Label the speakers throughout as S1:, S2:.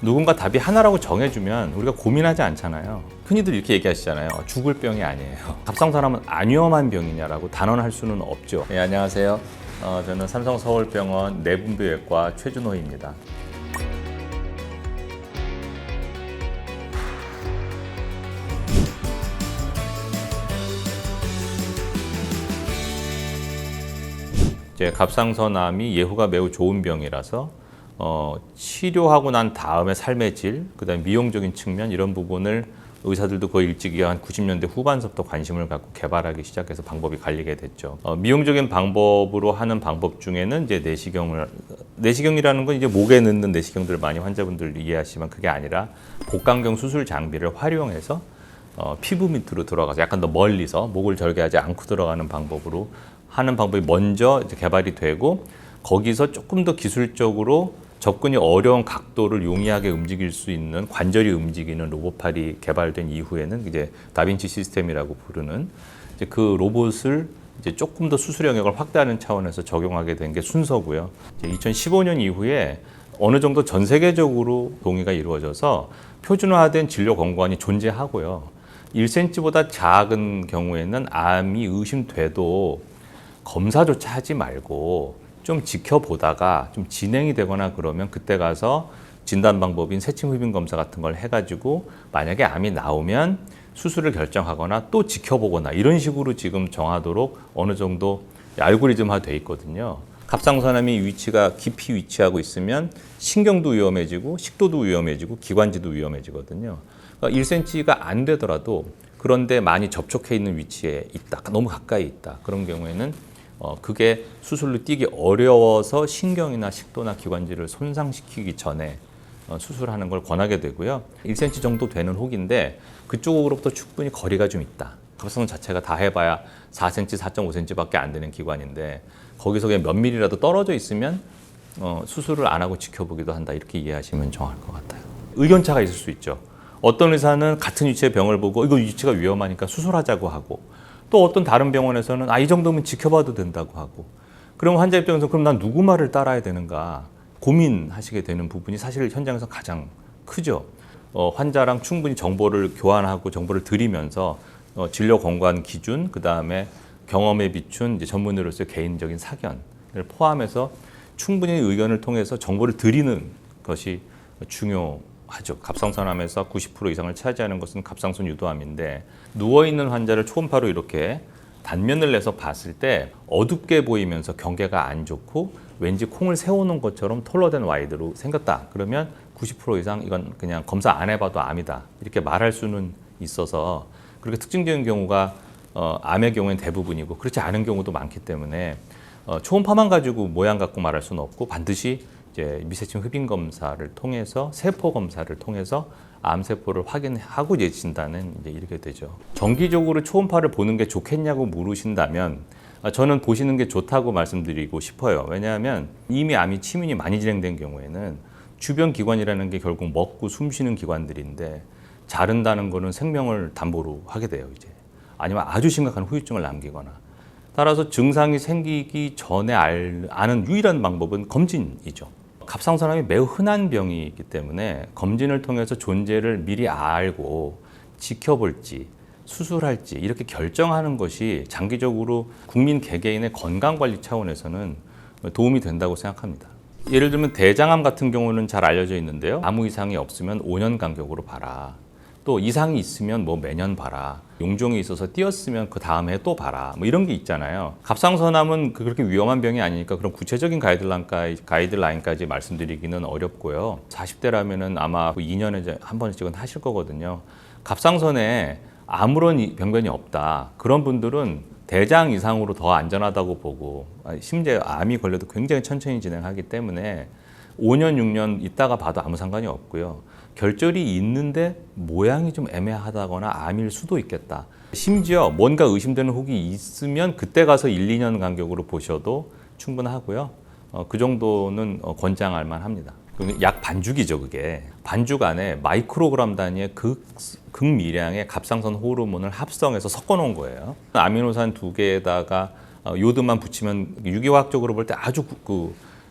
S1: 누군가 답이 하나라고 정해주면 우리가 고민하지 않잖아요. 흔히들 이렇게 얘기하시잖아요. 죽을 병이 아니에요. 갑상선암은 안 위험한 병이냐라고 단언할 수는 없죠. 네, 안녕하세요. 저는 삼성서울병원 내분비외과 최준호입니다. 이제 갑상선암이 예후가 매우 좋은 병이라서 치료하고 난 다음에 삶의 질, 그다음에 미용적인 측면 이런 부분을 의사들도 거의 일찍이 한 90년대 후반서부터 관심을 갖고 개발하기 시작해서 방법이 갈리게 됐죠. 미용적인 방법으로 하는 방법 중에는 이제 내시경이라는 건 이제 목에 넣는 내시경들을 많이 환자분들 이해하시지만 그게 아니라 복강경 수술 장비를 활용해서 피부 밑으로 들어가서 약간 더 멀리서 목을 절개하지 않고 들어가는 방법으로 하는 방법이 먼저 이제 개발이 되고 거기서 조금 더 기술적으로 접근이 어려운 각도를 용이하게 움직일 수 있는 관절이 움직이는 로봇팔이 개발된 이후에는 이제 다빈치 시스템이라고 부르는 이제 그 로봇을 이제 조금 더 수술 영역을 확대하는 차원에서 적용하게 된 게 순서고요. 이제 2015년 이후에 어느 정도 전 세계적으로 동의가 이루어져서 표준화된 진료 권고안이 존재하고요. 1cm보다 작은 경우에는 암이 의심돼도 검사조차 하지 말고 좀 지켜보다가 좀 진행이 되거나 그러면 그때 가서 진단 방법인 세침 흡인 검사 같은 걸 해가지고 만약에 암이 나오면 수술을 결정하거나 또 지켜보거나 이런 식으로 지금 정하도록 어느 정도 알고리즘화 돼 있거든요. 갑상선암이 위치가 깊이 위치하고 있으면 신경도 위험해지고 식도도 위험해지고 기관지도 위험해지거든요. 그러니까 1cm가 안 되더라도 그런데 많이 접촉해 있는 위치에 있다, 너무 가까이 있다. 그런 경우에는 그게 수술로 뛰기 어려워서 신경이나 식도나 기관지를 손상시키기 전에 수술하는 걸 권하게 되고요. 1cm 정도 되는 혹인데 그쪽으로부터 충분히 거리가 좀 있다. 갑상선 자체가 다 해봐야 4cm, 4.5cm밖에 안 되는 기관인데 거기서 그냥 몇 밀리라도 떨어져 있으면 수술을 안 하고 지켜보기도 한다. 이렇게 이해하시면 정할 것 같아요. 의견차가 있을 수 있죠. 어떤 의사는 같은 위치의 병을 보고 이거 위치가 위험하니까 수술하자고 하고 또 어떤 다른 병원에서는 이 정도면 지켜봐도 된다고 하고 그럼 환자 입장에서 그럼 난 누구 말을 따라야 되는가 고민하시게 되는 부분이 사실 현장에서 가장 크죠. 환자랑 충분히 정보를 교환하고 정보를 드리면서 진료 권고안 기준 그다음에 경험에 비춘 이제 전문의로서의 개인적인 사견을 포함해서 충분히 의견을 통해서 정보를 드리는 것이 중요하죠. 갑상선암에서 90% 이상을 차지하는 것은 갑상선 유도암인데 누워있는 환자를 초음파로 이렇게 단면을 내서 봤을 때 어둡게 보이면서 경계가 안 좋고 왠지 콩을 세워놓은 것처럼 털러된 와이드로 생겼다. 그러면 90% 이상 이건 그냥 검사 안 해봐도 암이다. 이렇게 말할 수는 있어서 그렇게 특징적인 경우가 암의 경우에는 대부분이고 그렇지 않은 경우도 많기 때문에 초음파만 가지고 모양 갖고 말할 수는 없고 반드시 이제 미세침 흡인 검사를 통해서 세포 검사를 통해서 암 세포를 확인하고 이제 진단은 이제 이렇게 되죠. 정기적으로 초음파를 보는 게 좋겠냐고 물으신다면 저는 보시는 게 좋다고 말씀드리고 싶어요. 왜냐하면 이미 암이 치민이 많이 진행된 경우에는 주변 기관이라는 게 결국 먹고 숨쉬는 기관들인데 자른다는 거는 생명을 담보로 하게 돼요. 이제 아니면 아주 심각한 후유증을 남기거나 따라서 증상이 생기기 전에 아는 유일한 방법은 검진이죠. 갑상선암이 매우 흔한 병이기 때문에 검진을 통해서 존재를 미리 알고 지켜볼지 수술할지 이렇게 결정하는 것이 장기적으로 국민 개개인의 건강관리 차원에서는 도움이 된다고 생각합니다. 예를 들면 대장암 같은 경우는 잘 알려져 있는데요. 아무 이상이 없으면 5년 간격으로 봐라. 또 이상이 있으면 뭐 매년 봐라. 용종이 있어서 띄었으면 그 다음 해 또 봐라. 뭐 이런 게 있잖아요. 갑상선암은 그렇게 위험한 병이 아니니까 그런 구체적인 가이드라인까지 말씀드리기는 어렵고요. 40대라면은 아마 2년에 한 번씩은 하실 거거든요. 갑상선에 아무런 병변이 없다. 그런 분들은 대장 이상으로 더 안전하다고 보고 심지어 암이 걸려도 굉장히 천천히 진행하기 때문에 5년, 6년 있다가 봐도 아무 상관이 없고요. 결절이 있는데 모양이 좀 애매하다거나 암일 수도 있겠다. 심지어 뭔가 의심되는 혹이 있으면 그때 가서 1, 2년 간격으로 보셔도 충분하고요. 그 정도는 권장할 만합니다. 약 반죽이죠, 그게. 반죽 안에 마이크로그램 단위의 극미량의 갑상선 호르몬을 합성해서 섞어 놓은 거예요. 아미노산 2개에다가 요드만 붙이면 유기화학적으로 볼 때 아주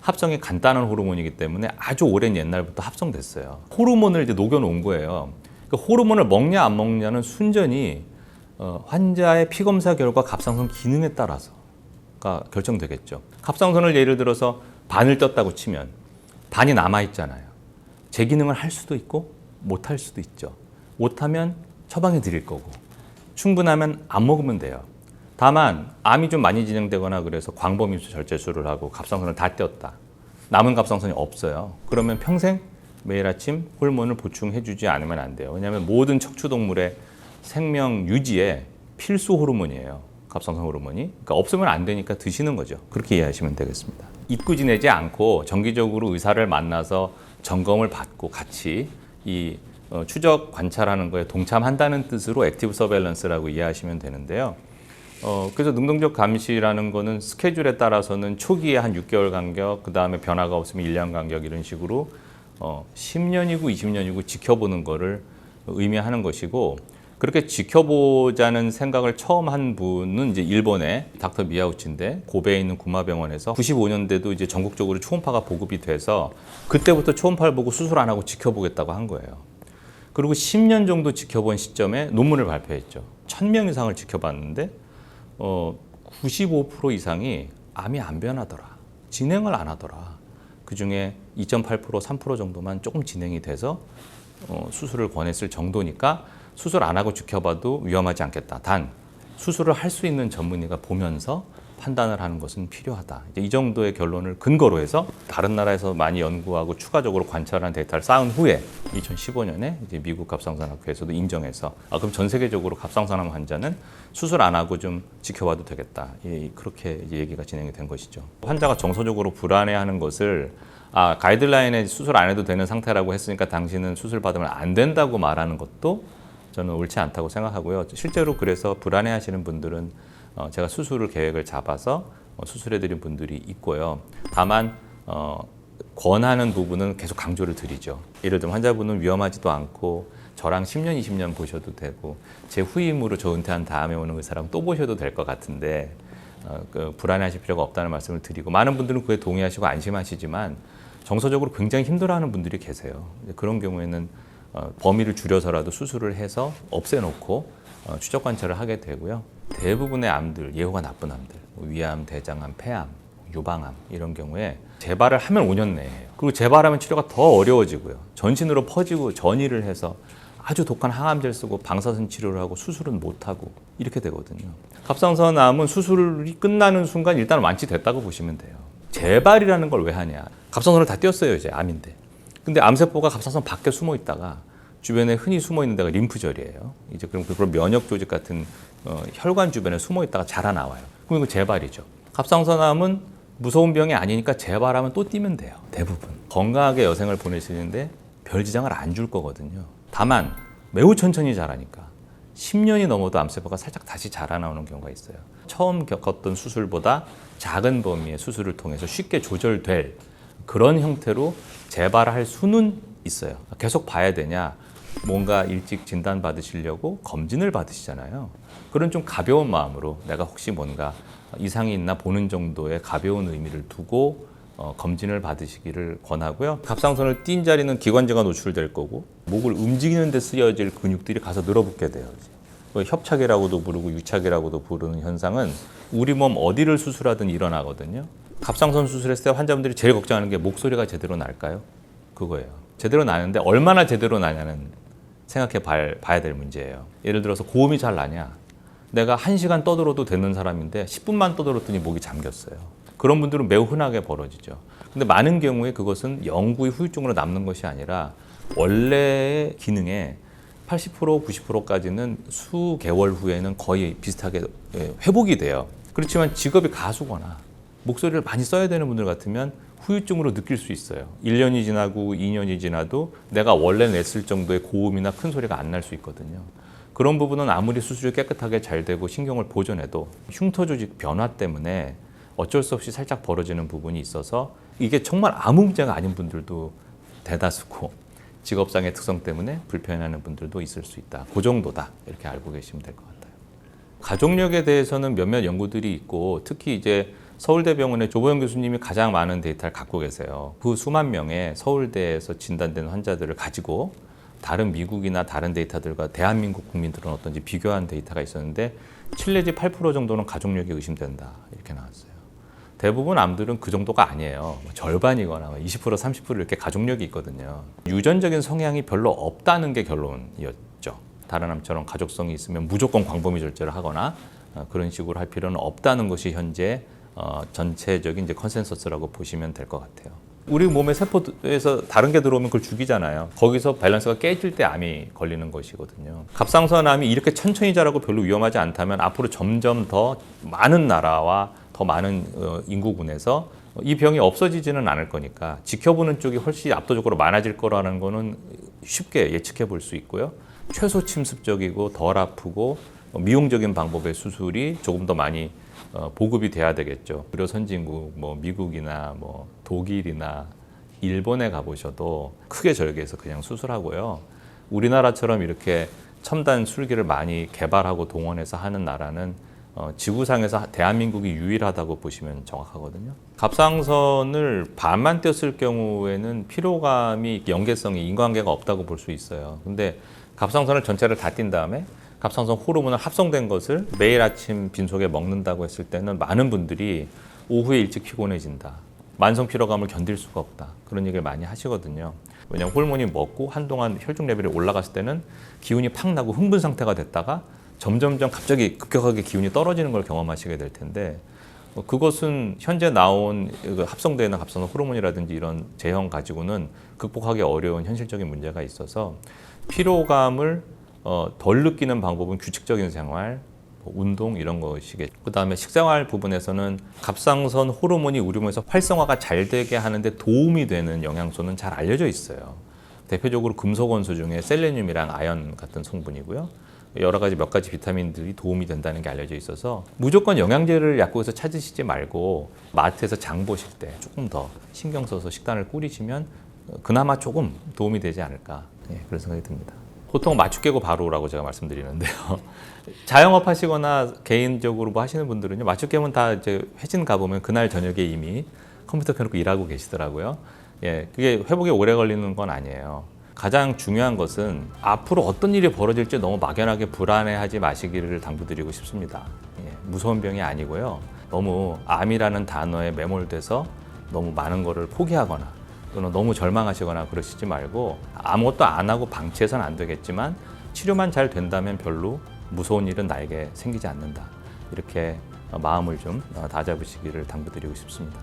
S1: 합성이 간단한 호르몬이기 때문에 아주 오랜 옛날부터 합성됐어요. 호르몬을 이제 녹여놓은 거예요. 그러니까 호르몬을 먹냐 안 먹냐는 순전히 환자의 피 검사 결과 갑상선 기능에 따라서가 결정되겠죠. 갑상선을 예를 들어서 반을 떴다고 치면 반이 남아 있잖아요. 제 기능을 할 수도 있고 못 할 수도 있죠. 못하면 처방해 드릴 거고 충분하면 안 먹으면 돼요. 다만 암이 좀 많이 진행되거나 그래서 광범위수 절제술을 하고 갑상선을 다 떼었다. 남은 갑상선이 없어요. 그러면 평생 매일 아침 호르몬을 보충해 주지 않으면 안 돼요. 왜냐하면 모든 척추동물의 생명 유지에 필수 호르몬이에요. 갑상선 호르몬이. 그러니까 없으면 안 되니까 드시는 거죠. 그렇게 이해하시면 되겠습니다. 잊고 지내지 않고 정기적으로 의사를 만나서 점검을 받고 같이 이 추적 관찰하는 거에 동참한다는 뜻으로 액티브 서베일런스라고 이해하시면 되는데요. 그래서 능동적 감시라는 거는 스케줄에 따라서는 초기에 한 6개월 간격, 그 다음에 변화가 없으면 1년 간격 이런 식으로 10년이고 20년이고 지켜보는 거를 의미하는 것이고 그렇게 지켜보자는 생각을 처음 한 분은 이제 일본의 닥터 미야우치인데 고베에 있는 구마병원에서 95년대도 이제 전국적으로 초음파가 보급이 돼서 그때부터 초음파를 보고 수술 안 하고 지켜보겠다고 한 거예요. 그리고 10년 정도 지켜본 시점에 논문을 발표했죠. 1000명 이상을 지켜봤는데 95% 이상이 암이 안 변하더라. 진행을 안 하더라. 그중에 2.8%, 3% 정도만 조금 진행이 돼서 수술을 권했을 정도니까 수술 안 하고 지켜봐도 위험하지 않겠다. 단 수술을 할 수 있는 전문의가 보면서 판단을 하는 것은 필요하다. 이제 이 정도의 결론을 근거로 해서 다른 나라에서 많이 연구하고 추가적으로 관찰한 데이터를 쌓은 후에 2015년에 이제 미국 갑상선학회에서도 인정해서 그럼 전 세계적으로 갑상선암 환자는 수술 안 하고 좀 지켜봐도 되겠다. 그렇게 이제 얘기가 진행이 된 것이죠. 환자가 정서적으로 불안해하는 것을 가이드라인에 수술 안 해도 되는 상태라고 했으니까 당신은 수술 받으면 안 된다고 말하는 것도 저는 옳지 않다고 생각하고요. 실제로 그래서 불안해하시는 분들은 제가 수술을 계획을 잡아서 수술해드린 분들이 있고요. 다만 권하는 부분은 계속 강조를 드리죠. 예를 들면 환자분은 위험하지도 않고 저랑 10년, 20년 보셔도 되고 제 후임으로 저 은퇴한 다음에 오는 의사랑 또 보셔도 될 것 같은데 불안해하실 필요가 없다는 말씀을 드리고 많은 분들은 그에 동의하시고 안심하시지만 정서적으로 굉장히 힘들어하는 분들이 계세요. 그런 경우에는 범위를 줄여서라도 수술을 해서 없애놓고 추적 관찰을 하게 되고요. 대부분의 암들, 예후가 나쁜 암들, 위암, 대장암, 폐암, 유방암 이런 경우에 재발을 하면 5년 내에 해요. 그리고 재발하면 치료가 더 어려워지고요. 전신으로 퍼지고 전이를 해서 아주 독한 항암제를 쓰고 방사선 치료를 하고 수술은 못하고 이렇게 되거든요. 갑상선암은 수술이 끝나는 순간 일단 완치됐다고 보시면 돼요. 재발이라는 걸 왜 하냐. 갑상선을 다 띄었어요. 이제 암인데. 근데 암세포가 갑상선 밖에 숨어 있다가 주변에 흔히 숨어 있는 데가 림프절이에요. 이제 그런 면역 조직 같은 혈관 주변에 숨어 있다가 자라나와요. 그럼 이거 재발이죠. 갑상선암은 무서운 병이 아니니까 재발하면 또 뛰면 돼요. 대부분. 건강하게 여생을 보내시는데 별 지장을 안 줄 거거든요. 다만 매우 천천히 자라니까 10년이 넘어도 암세포가 살짝 다시 자라나오는 경우가 있어요. 처음 겪었던 수술보다 작은 범위의 수술을 통해서 쉽게 조절될 그런 형태로 재발할 수는 있어요. 계속 봐야 되냐? 뭔가 일찍 진단 받으시려고 검진을 받으시잖아요. 그런 좀 가벼운 마음으로 내가 혹시 뭔가 이상이 있나 보는 정도의 가벼운 의미를 두고 검진을 받으시기를 권하고요. 갑상선을 띈 자리는 기관지가 노출될 거고 목을 움직이는 데 쓰여질 근육들이 가서 늘어붙게 돼요. 협착이라고도 부르고 유착이라고도 부르는 현상은 우리 몸 어디를 수술하든 일어나거든요. 갑상선 수술했을 때 환자분들이 제일 걱정하는 게 목소리가 제대로 날까요? 그거예요. 제대로 나는데 얼마나 제대로 나냐는 생각해 봐야 될 문제예요. 예를 들어서 고음이 잘 나냐? 내가 1시간 떠들어도 되는 사람인데 10분만 떠들었더니 목이 잠겼어요. 그런 분들은 매우 흔하게 벌어지죠. 근데 많은 경우에 그것은 영구의 후유증으로 남는 것이 아니라 원래의 기능의 80%, 90%까지는 수개월 후에는 거의 비슷하게 회복이 돼요. 그렇지만 직업이 가수거나 목소리를 많이 써야 되는 분들 같으면 후유증으로 느낄 수 있어요. 1년이 지나고 2년이 지나도 내가 원래 냈을 정도의 고음이나 큰 소리가 안 날 수 있거든요. 그런 부분은 아무리 수술이 깨끗하게 잘 되고 신경을 보존해도 흉터 조직 변화 때문에 어쩔 수 없이 살짝 벌어지는 부분이 있어서 이게 정말 아무 문제가 아닌 분들도 대다수고 직업상의 특성 때문에 불편해하는 분들도 있을 수 있다. 그 정도다. 이렇게 알고 계시면 될 것 같아요. 가족력에 대해서는 몇몇 연구들이 있고 특히 이제 서울대병원의 조보영 교수님이 가장 많은 데이터를 갖고 계세요. 그 수만 명의 서울대에서 진단된 환자들을 가지고 다른 미국이나 다른 데이터들과 대한민국 국민들은 어떤지 비교한 데이터가 있었는데 7 내지 8% 정도는 가족력이 의심된다 이렇게 나왔어요. 대부분 암들은 그 정도가 아니에요. 절반이거나 20% 30% 이렇게 가족력이 있거든요. 유전적인 성향이 별로 없다는 게 결론이었죠. 다른 암처럼 가족성이 있으면 무조건 광범위 절제를 하거나 그런 식으로 할 필요는 없다는 것이 현재 전체적인 이제 컨센서스라고 보시면 될 것 같아요. 우리 몸의 세포에서 다른 게 들어오면 그걸 죽이잖아요. 거기서 밸런스가 깨질 때 암이 걸리는 것이거든요. 갑상선암이 이렇게 천천히 자라고 별로 위험하지 않다면 앞으로 점점 더 많은 나라와 더 많은 인구군에서 이 병이 없어지지는 않을 거니까 지켜보는 쪽이 훨씬 압도적으로 많아질 거라는 거는 쉽게 예측해 볼 수 있고요. 최소 침습적이고 덜 아프고 미용적인 방법의 수술이 조금 더 많이 보급이 돼야 되겠죠. 의료 선진국, 미국이나 독일이나 일본에 가보셔도 크게 절개해서 그냥 수술하고요. 우리나라처럼 이렇게 첨단 술기를 많이 개발하고 동원해서 하는 나라는 지구상에서 대한민국이 유일하다고 보시면 정확하거든요. 갑상선을 반만 띄었을 경우에는 피로감이 연계성이 인과관계가 없다고 볼 수 있어요. 근데 갑상선을 전체를 다 띈 다음에 갑상선 호르몬을 합성된 것을 매일 아침 빈속에 먹는다고 했을 때는 많은 분들이 오후에 일찍 피곤해진다. 만성 피로감을 견딜 수가 없다. 그런 얘기를 많이 하시거든요. 왜냐하면 호르몬이 먹고 한동안 혈중 레벨이 올라갔을 때는 기운이 팍 나고 흥분 상태가 됐다가 점점점 갑자기 급격하게 기운이 떨어지는 걸 경험하시게 될 텐데 그것은 현재 나온 합성되는 갑상선 호르몬이라든지 이런 제형 가지고는 극복하기 어려운 현실적인 문제가 있어서 피로감을 덜 느끼는 방법은 규칙적인 생활, 운동 이런 것이겠죠. 그다음에 식생활 부분에서는 갑상선 호르몬이 우리 몸에서 활성화가 잘 되게 하는데 도움이 되는 영양소는 잘 알려져 있어요. 대표적으로 금속 원소 중에 셀레늄이랑 아연 같은 성분이고요. 여러 가지 몇 가지 비타민들이 도움이 된다는 게 알려져 있어서 무조건 영양제를 약국에서 찾으시지 말고 마트에서 장 보실 때 조금 더 신경 써서 식단을 꾸리시면 그나마 조금 도움이 되지 않을까 그런 생각이 듭니다. 보통 맞춤 깨고 바로라고 제가 말씀드리는데요. 자영업 하시거나 개인적으로 하시는 분들은요, 맞춤 깨면 다 이제 회진 가보면 그날 저녁에 이미 컴퓨터 켜놓고 일하고 계시더라고요. 그게 회복이 오래 걸리는 건 아니에요. 가장 중요한 것은 앞으로 어떤 일이 벌어질지 너무 막연하게 불안해하지 마시기를 당부드리고 싶습니다. 무서운 병이 아니고요. 너무 암이라는 단어에 매몰돼서 너무 많은 거를 포기하거나 또는 너무 절망하시거나 그러시지 말고 아무것도 안 하고 방치해서는 안 되겠지만 치료만 잘 된다면 별로 무서운 일은 나에게 생기지 않는다. 이렇게 마음을 좀 다잡으시기를 당부드리고 싶습니다.